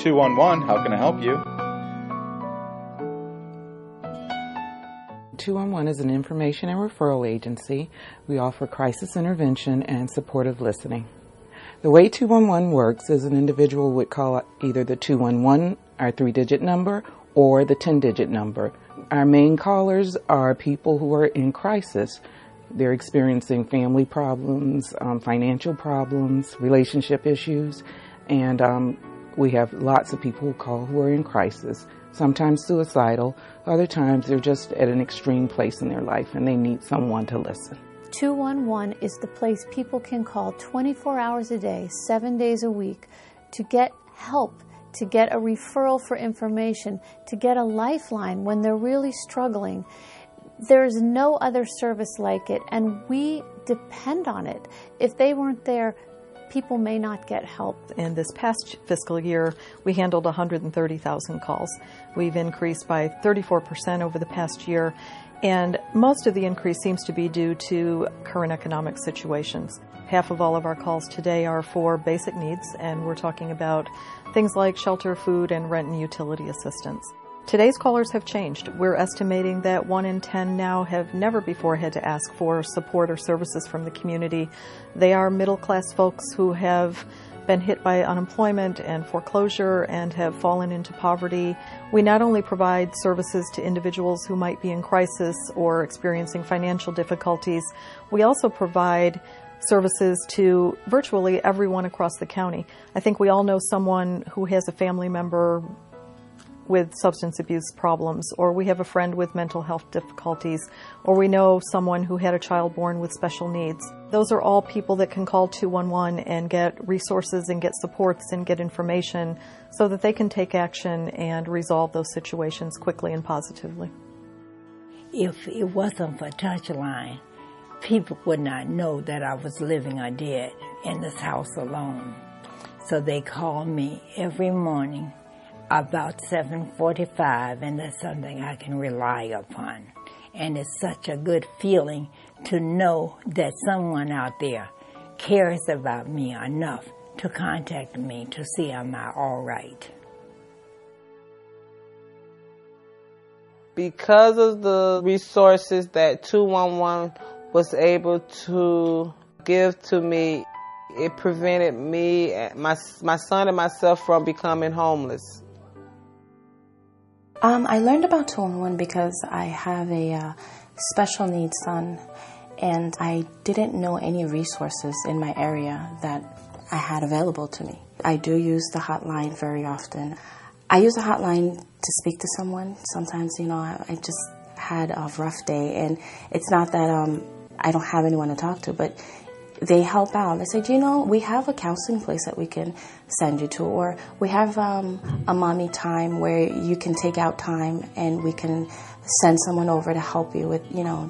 211, how can I help you? 211 is an information and referral agency. We offer crisis intervention and supportive listening. The way 211 works is an individual would call either the 211, our 3-digit number, or the 10-digit number. Our main callers are people who are in crisis. They're experiencing family problems, financial problems, relationship issues, and we have lots of people who call who are in crisis, sometimes suicidal, other times they're just at an extreme place in their life and they need someone to listen. 211 is the place people can call 24 hours a day, 7 days a week, to get help, to get a referral for information, to get a lifeline when they're really struggling. There's no other service like it, and we depend on it. If they weren't there, people may not get help. In this past fiscal year, we handled 130,000 calls. We've increased by 34% over the past year, and most of the increase seems to be due to current economic situations. Half of all of our calls today are for basic needs, and we're talking about things like shelter, food, and rent and utility assistance. Today's callers have changed. We're estimating that 1 in 10 now have never before had to ask for support or services from the community. They are middle-class folks who have been hit by unemployment and foreclosure and have fallen into poverty. We not only provide services to individuals who might be in crisis or experiencing financial difficulties, we also provide services to virtually everyone across the county. I think we all know someone who has a family member with substance abuse problems, or we have a friend with mental health difficulties, or we know someone who had a child born with special needs. Those are all people that can call 211 and get resources and get supports and get information so that they can take action and resolve those situations quickly and positively. If it wasn't for Touchline, people would not know that I was living or dead in this house alone. So they call me every morning about 7:45, and that's something I can rely upon. And it's such a good feeling to know that someone out there cares about me enough to contact me to see am I all right. Because of the resources that 211 was able to give to me, it prevented me, my son and myself from becoming homeless. I learned about 211 because I have a special needs son, and I didn't know any resources in my area that I had available to me. I do use the hotline very often. I use the hotline to speak to someone. Sometimes, I just had a rough day, and it's not that I don't have anyone to talk to, but they help out. They said, we have a counseling place that we can send you to, or we have a mommy time where you can take out time and we can send someone over to help you with,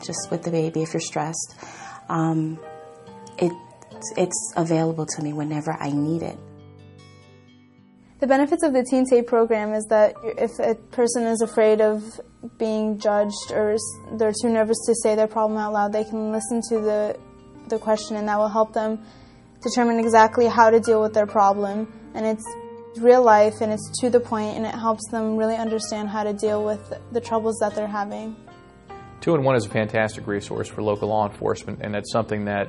just with the baby if you're stressed. It's available to me whenever I need it. The benefits of the Teen Safe program is that if a person is afraid of being judged or they're too nervous to say their problem out loud, they can listen to the question, and that will help them determine exactly how to deal with their problem. And it's real life, and it's to the point, and it helps them really understand how to deal with the troubles that they're having. 211 is a fantastic resource for local law enforcement, and that's something that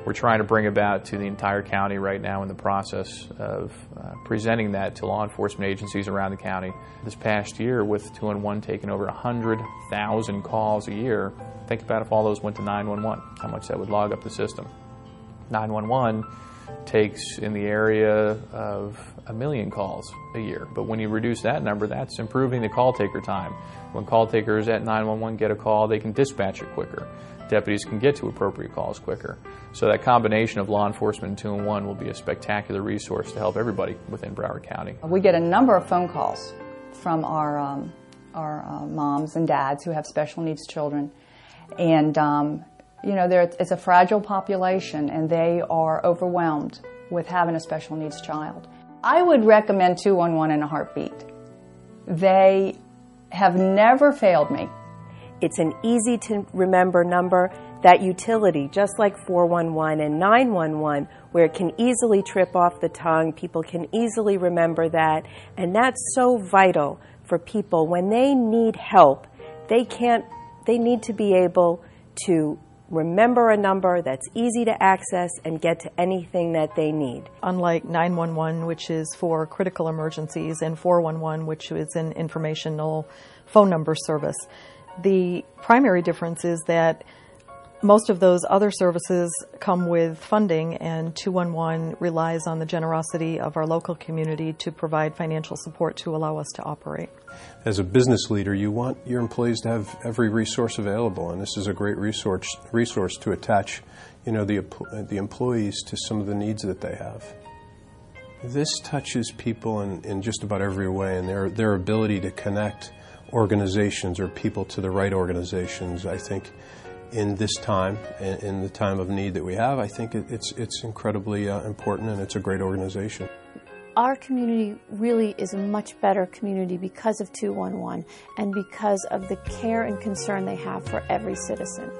we're trying to bring about to the entire county right now in the process of presenting that to law enforcement agencies around the county. This past year, with 211 taking over 100,000 calls a year, think about if all those went to 911, how much that would log up the system. 911 takes in the area of 1 million calls a year, but when you reduce that number, that's improving the call taker time. When call takers at 911 get a call, they can dispatch it quicker. Deputies can get to appropriate calls quicker. So that combination of law enforcement and 211 will be a spectacular resource to help everybody within Broward County. We get a number of phone calls from our moms and dads who have special needs children. And, it's a fragile population, and they are overwhelmed with having a special needs child. I would recommend 211 in a heartbeat. They have never failed me. It's an easy to remember number that utility, just like 411 and 911, where it can easily trip off the tongue, people can easily remember that, and that's so vital for people. When they need help, they need to be able to remember a number that's easy to access and get to anything that they need. Unlike 911, which is for critical emergencies, and 411, which is an informational phone number service, the primary difference is that most of those other services come with funding, and 211 relies on the generosity of our local community to provide financial support to allow us to operate. As a business leader, you want your employees to have every resource available, and this is a great resource to attach, the employees to some of the needs that they have. This touches people in just about every way, and their ability to connect organizations or people to the right organizations, I think, in this time, in the time of need that we have, I think it's incredibly important, and it's a great organization. Our community really is a much better community because of 211 and because of the care and concern they have for every citizen.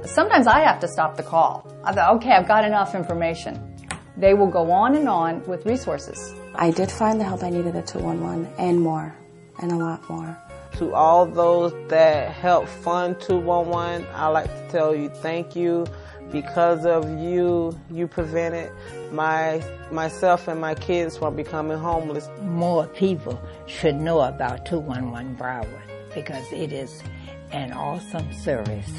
Sometimes I have to stop the call. I thought, okay, I've got enough information. They will go on and on with resources. I did find the help I needed at 211 and more, and a lot more. To all those that help fund 211, I'd like to tell you thank you. Because of you prevented myself and my kids from becoming homeless. More people should know about 211 Broward because it is an awesome service.